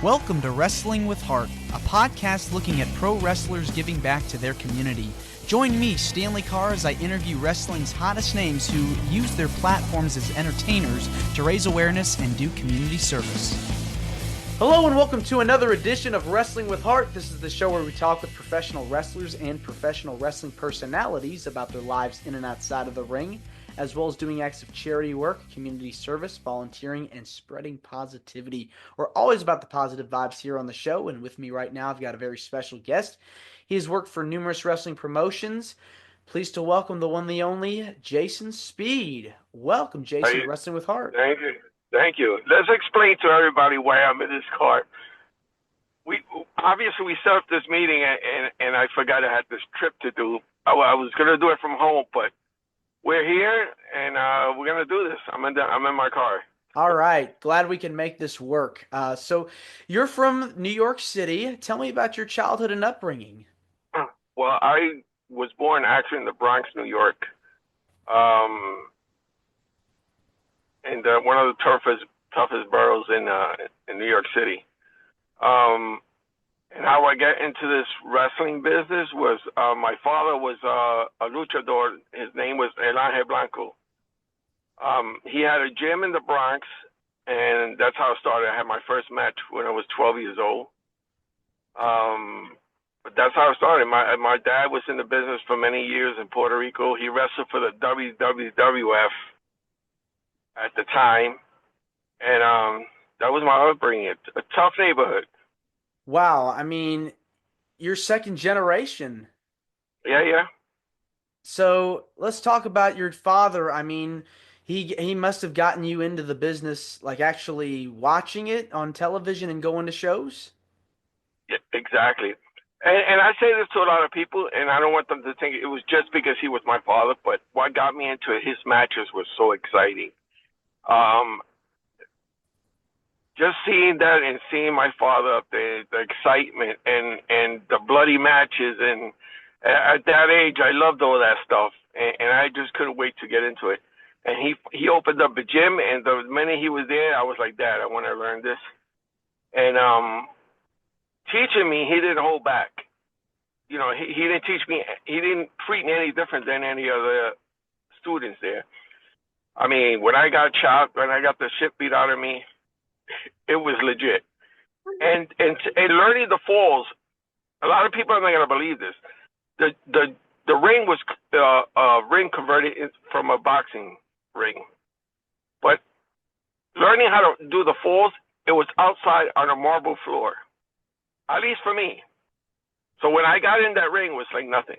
Welcome to Wrestling with Heart, a podcast looking at pro wrestlers giving back to their community. Join me, Stanley Carr, as I interview wrestling's hottest names who use their platforms as entertainers to raise awareness and do community service. Hello and welcome to another edition of Wrestling with Heart. This is the show where we talk with professional wrestlers and professional wrestling personalities about their lives in and outside of the ring, as well as doing acts of charity work, community service, volunteering, and spreading positivity. We're always about the positive vibes here on the show, and with me right now, I've got a very special guest. He has worked for numerous wrestling promotions. Pleased to welcome the one, the only, Jason Speed. Welcome, Jason, to Wrestling with Heart. Thank you. Thank you. Let's explain to everybody why I'm in this car. We set up this meeting, and I forgot I had this trip to do. I was going to do it from home, but we're here, and we're going to do this. I'm in my car. All right. Glad we can make this work. So you're from New York City. Tell me about your childhood and upbringing. Well, I was born actually in the Bronx, New York, and one of the toughest boroughs in New York City. And how I got into this wrestling business was my father was a luchador. His name was Elaje Blanco. He had a gym in the Bronx, and that's how it started. I had my first match when I was 12 years old. But that's how it started. My dad was in the business for many years in Puerto Rico. He wrestled for the WWF at the time, and that was my upbringing. A tough neighborhood. Wow, I mean, you're second generation. Yeah. So let's talk about your father. I mean, he must have gotten you into the business, like actually watching it on television and going to shows? Yeah, exactly. And I say this to a lot of people, and I don't want them to think it was just because he was my father, but what got me into his matches was so exciting. Just seeing that and seeing my father up there, the excitement and the bloody matches, and at that age, I loved all that stuff, and I just couldn't wait to get into it. And he opened up a gym, and the minute he was there, I was like, Dad, I want to learn this. And teaching me, he didn't hold back. You know, he didn't teach me, he didn't treat me any different than any other students there. I mean, when I got chopped, when I got the shit beat out of me, it was legit. And learning the falls, a lot of people are not going to believe this. The ring was ring converted from a boxing ring. But learning how to do the falls, it was outside on a marble floor, at least for me. So when I got in that ring, it was like nothing.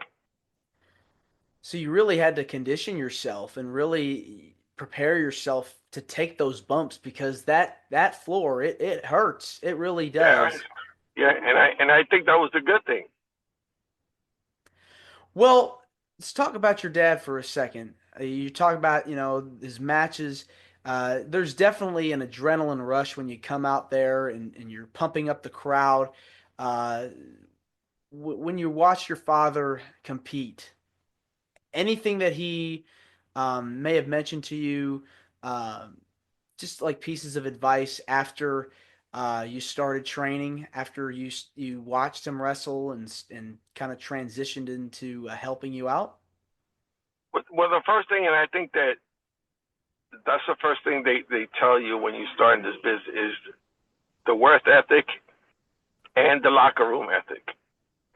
So you really had to condition yourself and really prepare yourself to take those bumps, because that floor, it hurts. It really does. Yeah, and I think that was a good thing. Well, let's talk about your dad for a second. You talk about, his matches. There's definitely an adrenaline rush when you come out there and you're pumping up the crowd. When you watch your father compete, anything that he may have mentioned to you, just like pieces of advice after you started training, after you watched him wrestle and kind of transitioned into helping you out? Well, the first thing, and I think that's the first thing they tell you when you start in this business, is the work ethic and the locker room ethic,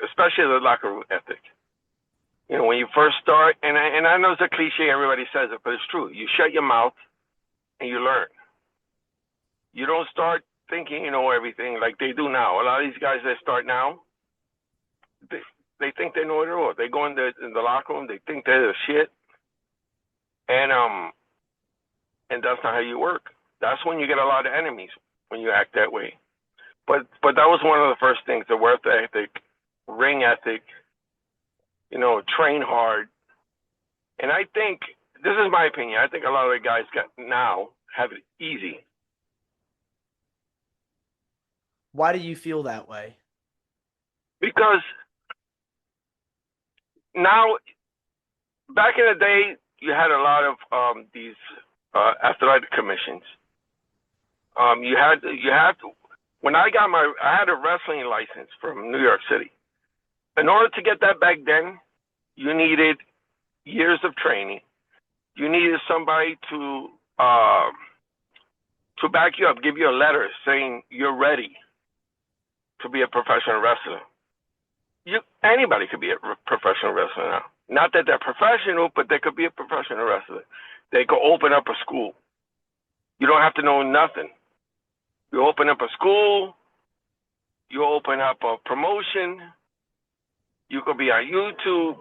especially the locker room ethic. You know, when you first start, and I know it's a cliche, everybody says it, but it's true. You shut your mouth and you learn. You don't start thinking you know everything like they do now. A lot of these guys that start now, they think they know it all. They go in the locker room, they think they're the shit, and that's not how you work. That's when you get a lot of enemies, when you act that way. But that was one of the first things: the work ethic, ring ethic. Train hard. And I think, this is my opinion, I think a lot of the guys now have it easy. Why do you feel that way? Because now, back in the day, you had a lot of these athletic commissions. You had when I had a wrestling license from New York City. In order to get that back then, you needed years of training. You needed somebody to back you up, give you a letter saying you're ready to be a professional wrestler. Anybody could be a professional wrestler now. Not that they're professional, but they could be a professional wrestler. They could open up a school. You don't have to know nothing. You open up a school. You open up a promotion. You could be on YouTube.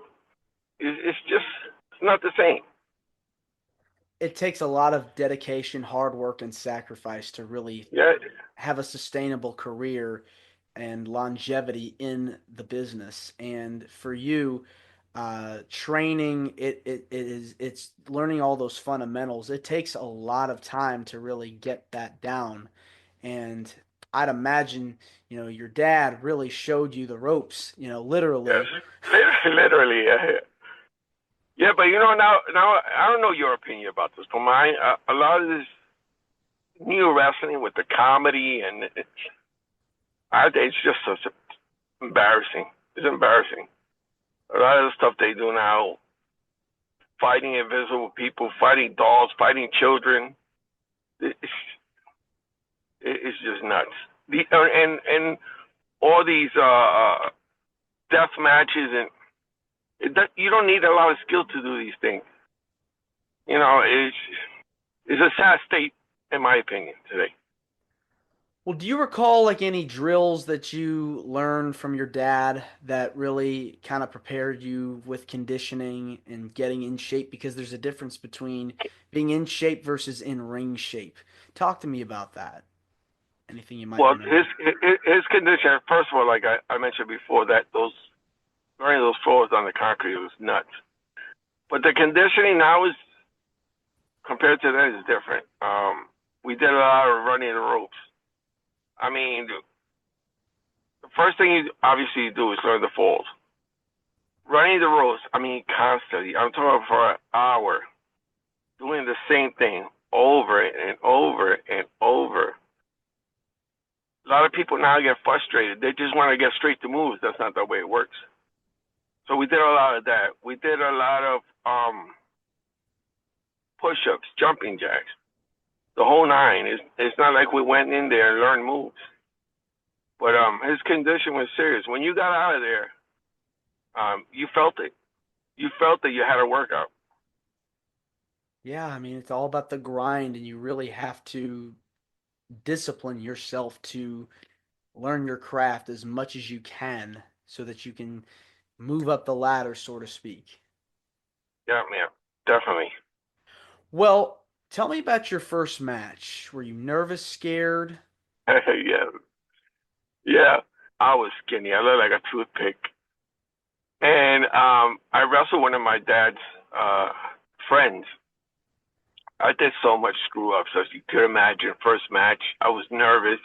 It's not the same. It takes a lot of dedication, hard work, and sacrifice to really Yeah. have a sustainable career and longevity in the business. And for you, training it's learning all those fundamentals. It takes a lot of time to really get that down. And I'd imagine, your dad really showed you the ropes, Yes. literally. Literally. Yeah. Yeah, but now I don't know your opinion about this, but mine, a lot of this new wrestling with the comedy and it's just so embarrassing. It's embarrassing. A lot of the stuff they do now, fighting invisible people, fighting dolls, fighting children, it's just nuts. And all these death matches you don't need a lot of skill to do these things. It's a sad state, in my opinion, today. Well, do you recall like any drills that you learned from your dad that really kind of prepared you with conditioning and getting in shape? Because there's a difference between being in shape versus in ring shape. Talk to me about that. Anything you might Well, remember? his condition, first of all, like I mentioned before, that running those floors on the concrete was nuts. But the conditioning now is compared to then is different. We did a lot of running the ropes. I mean, the first thing you do is learn the falls. Running the ropes, I mean, constantly. I'm talking for an hour, doing the same thing over and over and over. A lot of people now get frustrated. They just want to get straight to moves. That's not the way it works. So we did a lot of that. We did a lot of push-ups, jumping jacks, the whole nine. It's not like we went in there and learned moves. But his condition was serious. When you got out of there, you felt it. You felt that you had a workout. Yeah, I mean, it's all about the grind, and you really have to discipline yourself to learn your craft as much as you can so that you can move up the ladder, so to speak. Yeah, man, definitely. Well, tell me about your first match. Were you nervous, scared? Yeah, yeah. I was skinny. I looked like a toothpick. And I wrestled one of my dad's friends. I did so much screw ups, as you could imagine. First match, I was nervous.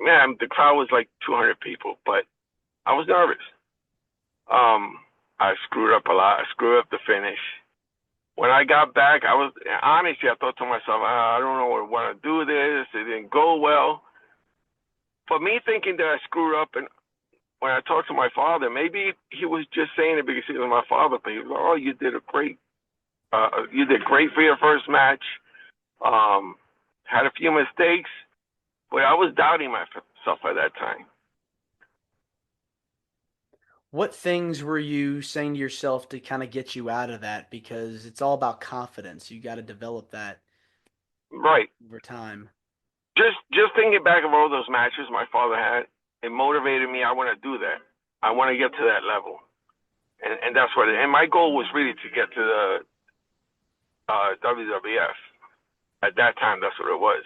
Man, the crowd was like 200 people, but I was nervous. I screwed up a lot. I screwed up the finish. When I got back, honestly, I thought to myself, I don't know if I want to do this. It didn't go well. For me thinking that I screwed up, and when I talked to my father, maybe he was just saying it because he was my father, but he was like, oh, you did great for your first match. Had a few mistakes, but I was doubting myself at that time. What things were you saying to yourself to kind of get you out of that? Because it's all about confidence. You got to develop that Right. over time. Just thinking back of all those matches my father had, it motivated me. I want to do that. I want to get to that level, and that's what. And my goal was really to get to the WWF. At that time, that's what it was,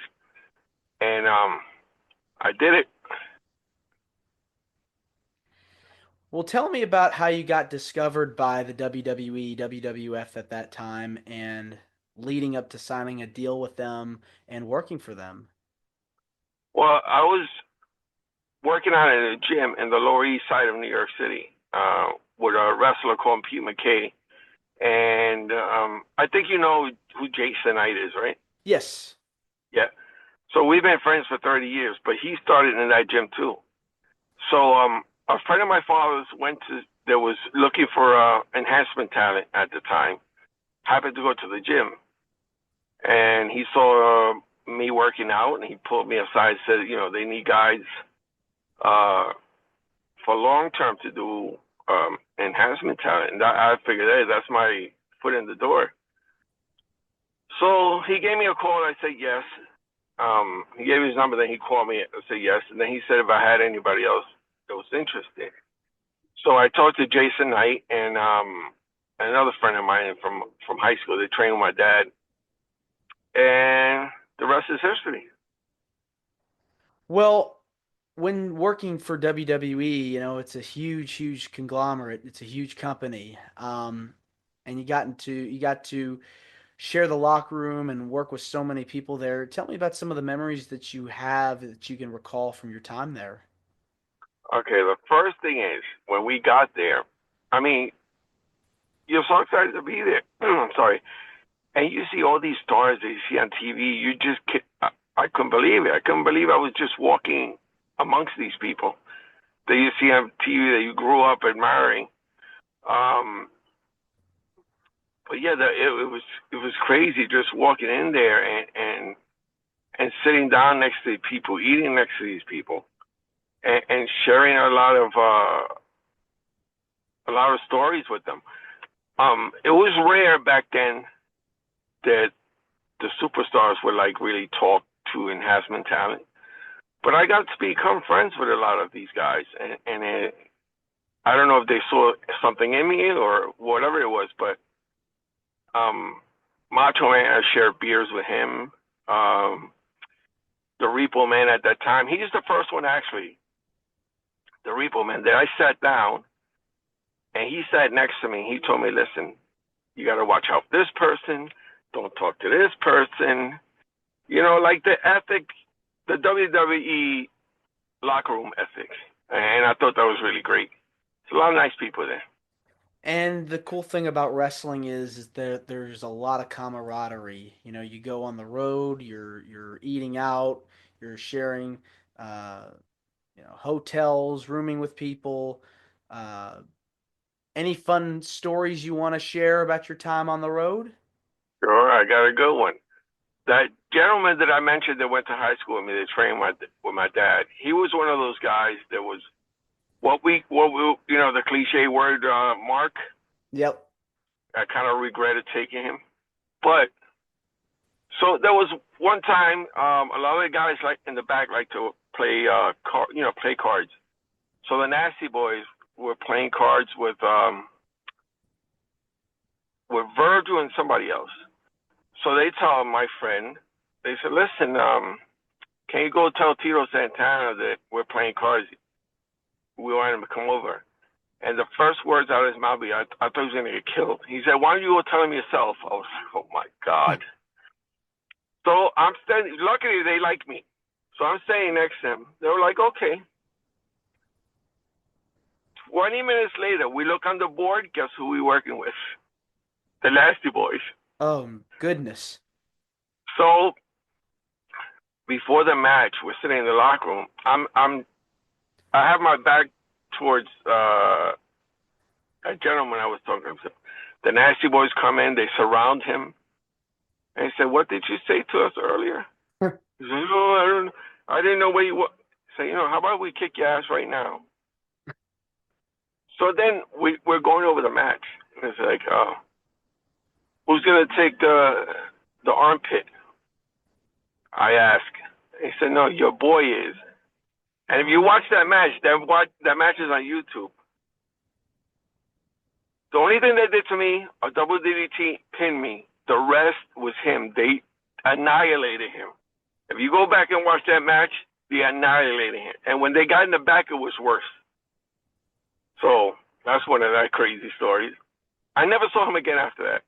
and I did it. Well, tell me about how you got discovered by the WWE, WWF at that time, and leading up to signing a deal with them and working for them. Well, I was working out at a gym in the Lower East Side of New York City with a wrestler called Pete McKay. And I think you know who Jason Knight is, right? Yes. Yeah. So we've been friends for 30 years, but he started in that gym too. So a friend of my father's that was looking for enhancement talent at the time, happened to go to the gym, and he saw me working out, and he pulled me aside and said, they need guys uh, for long term to do enhancement talent. And I figured, hey, that's my foot in the door. So he gave me a call. I said yes. He gave me his number. Then he called me. I said yes. And then he said if I had anybody else that was interested. So I talked to Jason Knight and another friend of mine from high school. They trained with my dad, and the rest is history. Well, when working for WWE, it's a huge, huge conglomerate. It's a huge company. And you got to share the locker room and work with so many people there. Tell me about some of the memories that you have that you can recall from your time there. Okay, the first thing is when we got there. I mean, you're so excited to be there. I'm sorry, and you see all these stars that you see on TV. I couldn't believe it. I couldn't believe I was just walking amongst these people that you see on TV that you grew up admiring. Um, but yeah, it was crazy just walking in there and sitting down next to people, eating next to these people, and sharing a lot of stories with them. It was rare back then that the superstars would like really talk to enhancement talent. But I got to become friends with a lot of these guys, and I don't know if they saw something in me or whatever it was, but Macho Man, I shared beers with him. The Repo Man at that time, he's the first one actually. The Repo Man that I sat down, and he sat next to me. He told me, "Listen, you got to watch out for this person. Don't talk to this person." Like the ethic, the WWE locker room ethic. And I thought that was really great. There's a lot of nice people there. And the cool thing about wrestling is that there's a lot of camaraderie. You go on the road, you're eating out, you're sharing, uh, hotels, rooming with people. Uh, any fun stories you want to share about your time on the road? Sure, I got a good one. That gentleman that I mentioned that went to high school with me, that trained with my dad, he was one of those guys that was the cliche word, Mark. Yep. I kind of regretted taking him. But so there was one time, a lot of the guys like in the back like to play play cards. So the Nasty Boys were playing cards with Virgil and somebody else. So they tell my friend, they said, "Listen, can you go tell Tito Santana that we're playing cards? We want him to come over." And the first words out of his mouth, I thought he was going to get killed. He said, "Why don't you go tell him yourself?" I was like, "Oh my God." So I'm standing, luckily they like me. So I'm standing next to him. They were like, "Okay." 20 minutes later, we look on the board. Guess who we working with? The Nasty Boys. Oh, goodness. So before the match, we're sitting in the locker room. I have my back towards a gentleman I was talking to. The Nasty Boys come in, they surround him, and he said, "What did you say to us earlier?" He said, "Oh, I didn't know where you were." Say, "How about we kick your ass right now?" So then we're going over the match. And it's like, who's gonna take the armpit? I asked. He said, "No, your boy is." And if you watch that match, that match is on YouTube. The only thing they did to me, a double DDT pinned me. The rest was him. They annihilated him. If you go back and watch that match, they annihilated him. And when they got in the back, it was worse. So that's one of that crazy stories. I never saw him again after that.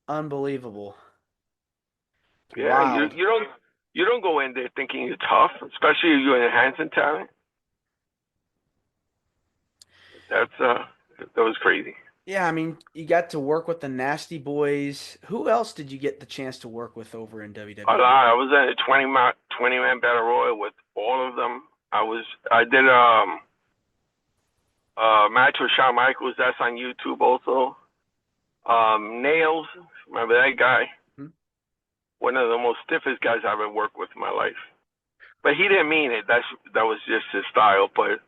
Unbelievable. Yeah, Wild. you don't go in there thinking you're tough, especially if you're enhancing talent. That was crazy. Yeah, I mean, you got to work with the Nasty Boys. Who else did you get the chance to work with over in A WWE? lot. I was in a 20-man battle royal with all of them. I did match with Shawn Michaels. That's on YouTube also. Nails, remember that guy? Hmm? One of the most stiffest guys I've ever worked with in my life. But he didn't mean it. That was just his style. But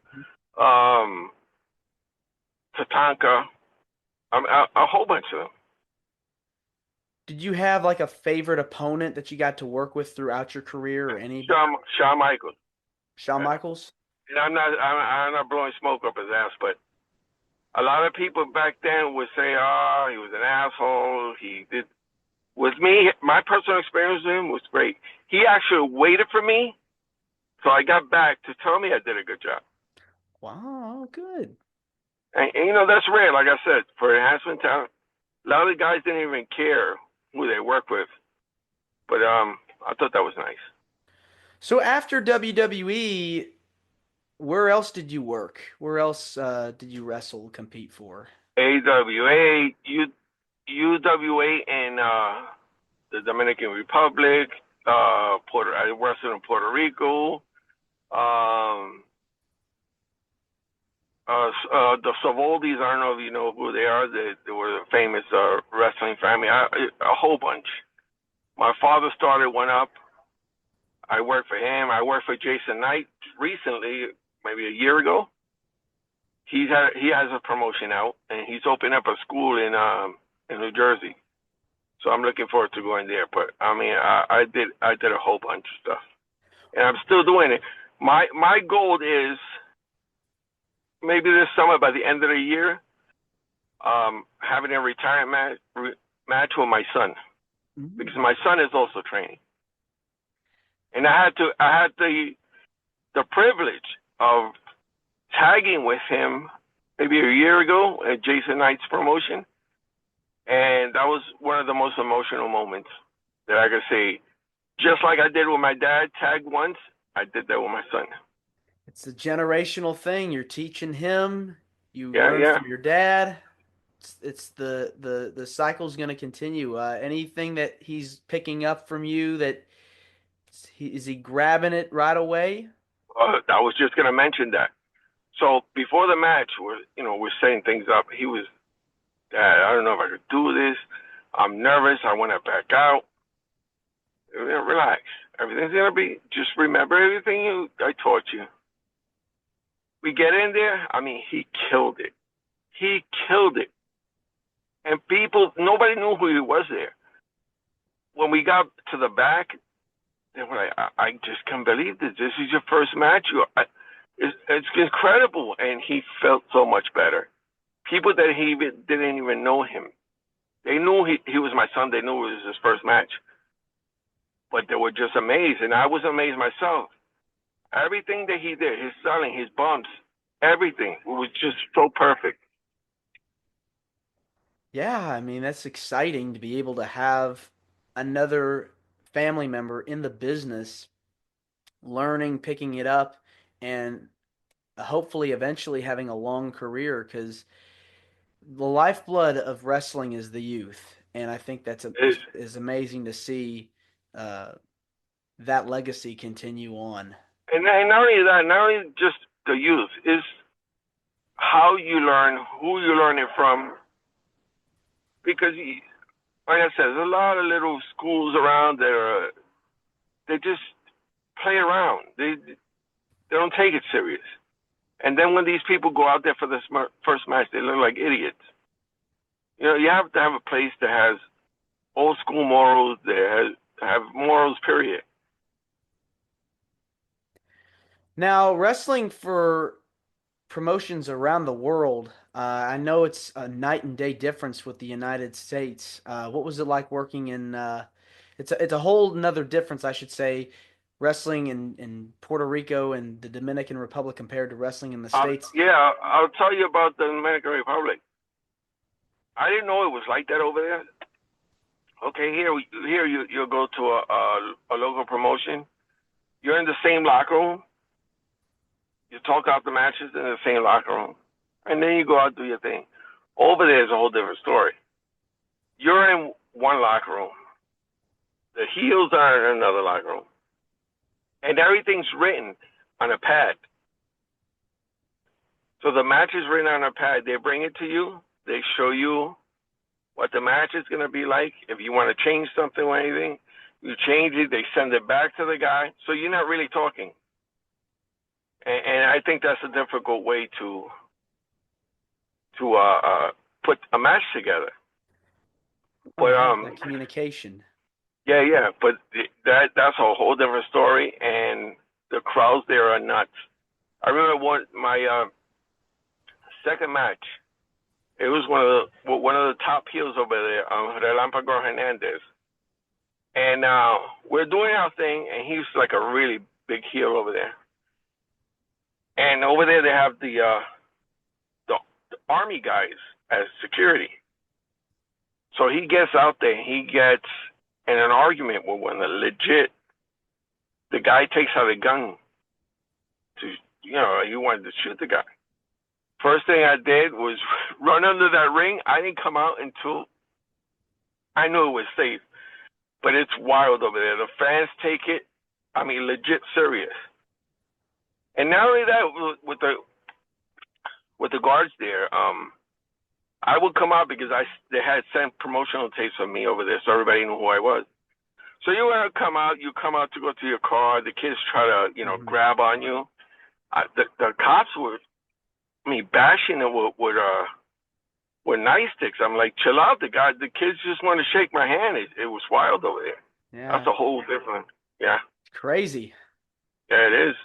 um, Tatanka, a whole bunch of them. Did you have like a favorite opponent that you got to work with throughout your career or any Shawn Michaels. Shawn Michaels? And I'm not blowing smoke up his ass, but a lot of people back then would say, "Oh, he was an asshole." He did. With me, my personal experience with him was great. He actually waited for me, so I got back to tell me I did a good job. Wow, good. And you know that's rare. Like I said, for enhancement talent, a lot of the guys didn't even care who they work with. But I thought that was nice. So after WWE, where else did you work? Where else did you wrestle, compete for? AWA, UWA, and the Dominican Republic. I wrestled in Puerto Rico. Um, the Savoldis, I don't know if you know who they are. They were a famous wrestling family. A whole bunch. My father started one up. I worked for him. I worked for Jason Knight recently, maybe a year ago. He has a promotion out, and he's opened up a school in New Jersey. So I'm looking forward to going there. But I mean, I did a whole bunch of stuff, and I'm still doing it. My goal is maybe this summer, by the end of the year, having a retirement match with my son, because Mm. my son is also training, and I had the privilege of tagging with him maybe a year ago at Jason Knight's promotion, and that was one of the most emotional moments that I could say. Just like I did with my dad, tagged once, I did that with my son. It's a generational thing. You're teaching him, you Yeah, learn yeah. from your dad. It's the cycle's going to continue. Anything that he's picking up from you that is he grabbing it right away? I was just gonna mention that. So before the match, we're setting things up. He was, Dad, I don't know if I could do this. I'm nervous. I want to back out. Relax. Everything's gonna be. Just remember everything I taught you. We get in there. I mean, he killed it. He killed it. And nobody knew who he was there. When we got to the back, they were like, I just can't believe this. This is your first match. It's incredible. And he felt so much better. People that didn't even know him, they knew he was my son. They knew it was his first match. But they were just amazed. And I was amazed myself. Everything that he did, his selling, his bumps, everything, it was just so perfect. Yeah, I mean, that's exciting to be able to have another family member in the business learning, picking it up, and hopefully eventually having a long career because the lifeblood of wrestling is the youth. And I think It's, is amazing to see uh, that legacy continue on. and not only that, not only just the youth, is how you learn, who you learn it from. Because, like I said, there's a lot of little schools around that they just play around. They don't take it serious. And then when these people go out there for the first match, they look like idiots. You have to have a place that has old school morals, that have morals, period. Now, wrestling for promotions around the world, I know it's a night and day difference with the United States. What was it like working in? It's a whole another difference, I should say, wrestling in Puerto Rico and the Dominican Republic compared to wrestling in the States. Yeah, I'll tell you about the Dominican Republic. I didn't know it was like that over there. Okay, here you'll go to a local promotion. You're in the same locker room. You talk out the matches in the same locker room, and then you go out and do your thing. Over there is a whole different story. You're in one locker room. The heels are in another locker room. And everything's written on a pad. So the match is written on a pad. They bring it to you. They show you what the match is going to be like. If you want to change something or anything, you change it. They send it back to the guy. So you're not really talking. And I think that's a difficult way to put a match together. But that communication. Yeah. But that's a whole different story, and the crowds there are nuts. I remember my second match. It was one of the top heels over there, Relampago Hernandez, and we're doing our thing, and he's like a really big heel over there. And over there they have the army guys as security. So he gets out there, he gets in an argument with one, legit. The guy takes out a gun to, he wanted to shoot the guy. First thing I did was run under that ring. I didn't come out until I knew it was safe. But it's wild over there. The fans take it, legit serious. And not only that, with the guards there, I would come out because they had sent promotional tapes of me over there, so everybody knew who I was. So you want to come out, to go to your car. The kids try to, grab on you. The cops were, bashing it with nice sticks. I'm like, chill out. The kids just want to shake my hand. It was wild over there. Yeah. That's a whole different, yeah. Crazy. Yeah, it is.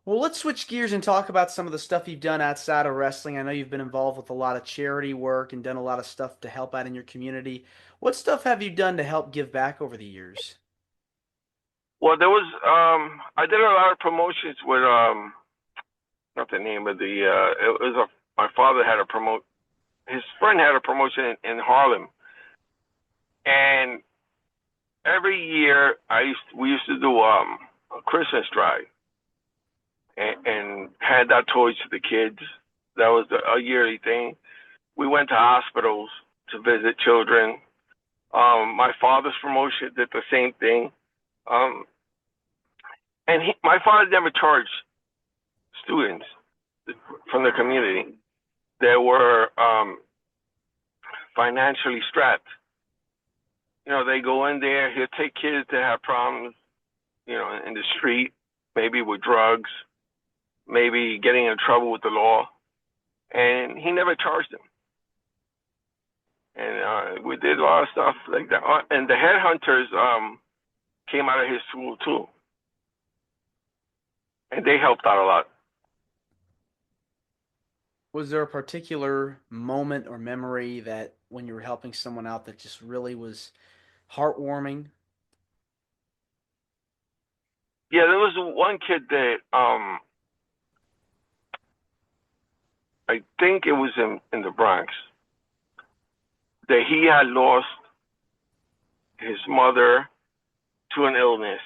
Well, let's switch gears and talk about some of the stuff you've done outside of wrestling. I know you've been involved with a lot of charity work and done a lot of stuff to help out in your community. What stuff have you done to help give back over the years? Well, there was, I did a lot of promotions with, not the name of my father had his friend had a promotion in Harlem. And every year we used to do a Christmas drive and hand out toys to the kids. That was a yearly thing. We went to hospitals to visit children. My father's promotion did the same thing. And my father never charged students from the community that were financially strapped. They go in there, he'll take kids that have problems, in the street, maybe with drugs, maybe getting in trouble with the law, and he never charged them. And we did a lot of stuff like that. And the headhunters came out of his school too, and they helped out a lot. Was there a particular moment or memory that when you were helping someone out that just really was heartwarming? Yeah, there was one kid that I think it was in the Bronx, that he had lost his mother to an illness.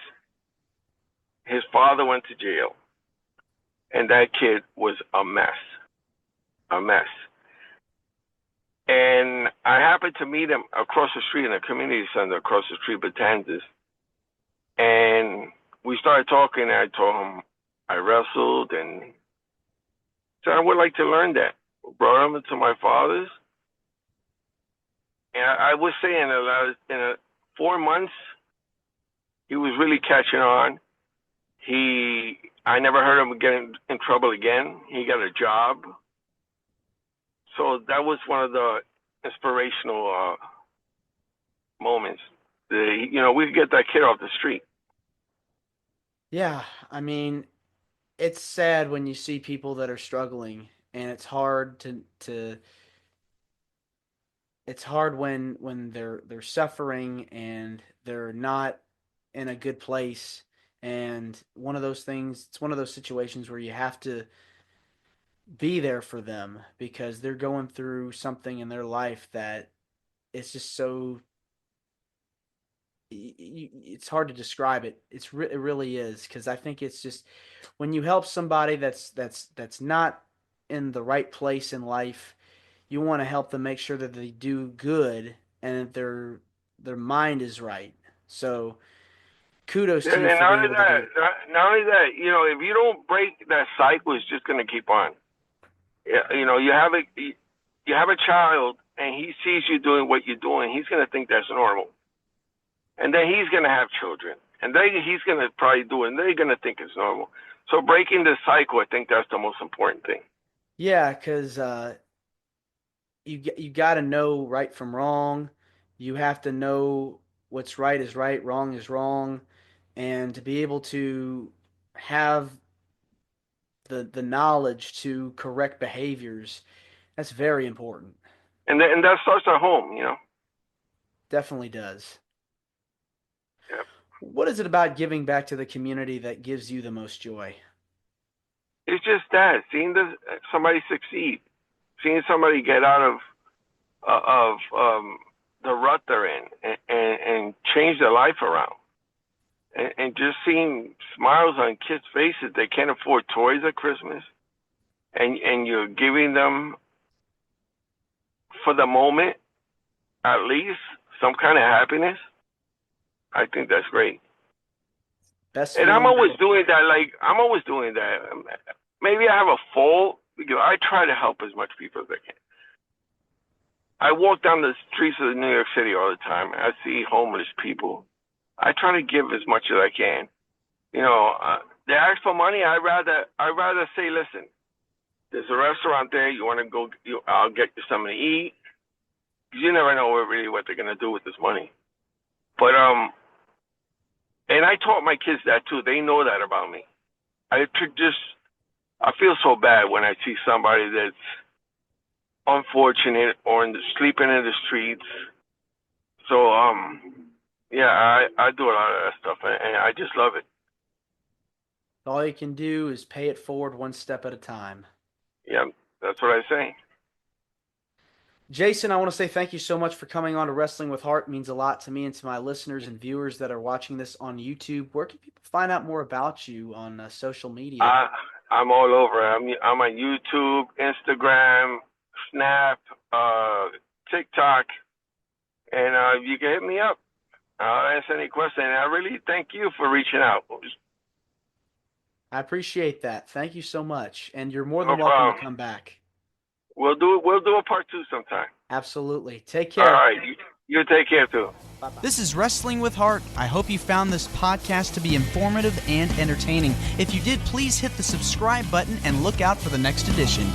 His father went to jail, and that kid was a mess. And I happened to meet him across the street in a community center across the street, Batanzas. And we started talking, and I told him I wrestled, and so I would like to learn that. Brought him into my father's. And I was saying that in 4 months, he was really catching on. I never heard him get in trouble again. He got a job. So that was one of the inspirational moments. We could get that kid off the street. Yeah, it's sad when you see people that are struggling, and it's hard it's hard when they're suffering and they're not in a good place. And it's one of those situations where you have to be there for them because they're going through something in their life that it's just so it's hard to describe it. It really is, because I think it's just when you help somebody that's not in the right place in life, you want to help them make sure that they do good and that their mind is right. So kudos to And you for not being only able to that, do it. not only that, if you don't break that cycle, it's just gonna keep on. Yeah, you have a child, and he sees you doing what you're doing. He's gonna think that's normal, and then he's gonna have children, and he's gonna probably do it, and they're gonna think it's normal. So breaking the cycle, I think that's the most important thing. Yeah, because you got to know right from wrong. You have to know what's right is right, wrong is wrong, and to be able to have the knowledge to correct behaviors. That's very important. And that starts at home. Definitely does. Yeah. What is it about giving back to the community that gives you the most joy? It's just that seeing somebody succeed, seeing somebody get out of the rut they're in and change their life around. And just seeing smiles on kids' faces. They can't afford toys at Christmas, and you're giving them, for the moment, at least some kind of happiness. I think that's great. Best And I'm feeling. always doing that. Like, I'm always doing that. Maybe I have a fault because I try to help as much people as I can. I walk down the streets of New York City all the time. I see homeless people. I try to give as much as I can. They ask for money. I'd rather say, listen, there's a restaurant there. You want to go? I'll get you something to eat. You never know really what they're gonna do with this money. But and I taught my kids that too. They know that about me. I feel so bad when I see somebody that's unfortunate or sleeping in the streets. So yeah, I do a lot of that stuff, and I just love it. All you can do is pay it forward one step at a time. Yeah, that's what I say. Jason, I want to say thank you so much for coming on to Wrestling with Heart. It means a lot to me and to my listeners and viewers that are watching this on YouTube. Where can people find out more about you on social media? I'm all over. I'm on YouTube, Instagram, Snap, TikTok, and you can hit me up. I'll answer any question. And I really thank you for reaching out. I appreciate that. Thank you so much. And you're more than No welcome problem. to come back. We'll do a part 2 sometime. Absolutely. Take All care. right. You take care too. Bye-bye. This is Wrestling with Heart. I hope you found this podcast to be informative and entertaining. If you did, please hit the subscribe button and look out for the next edition.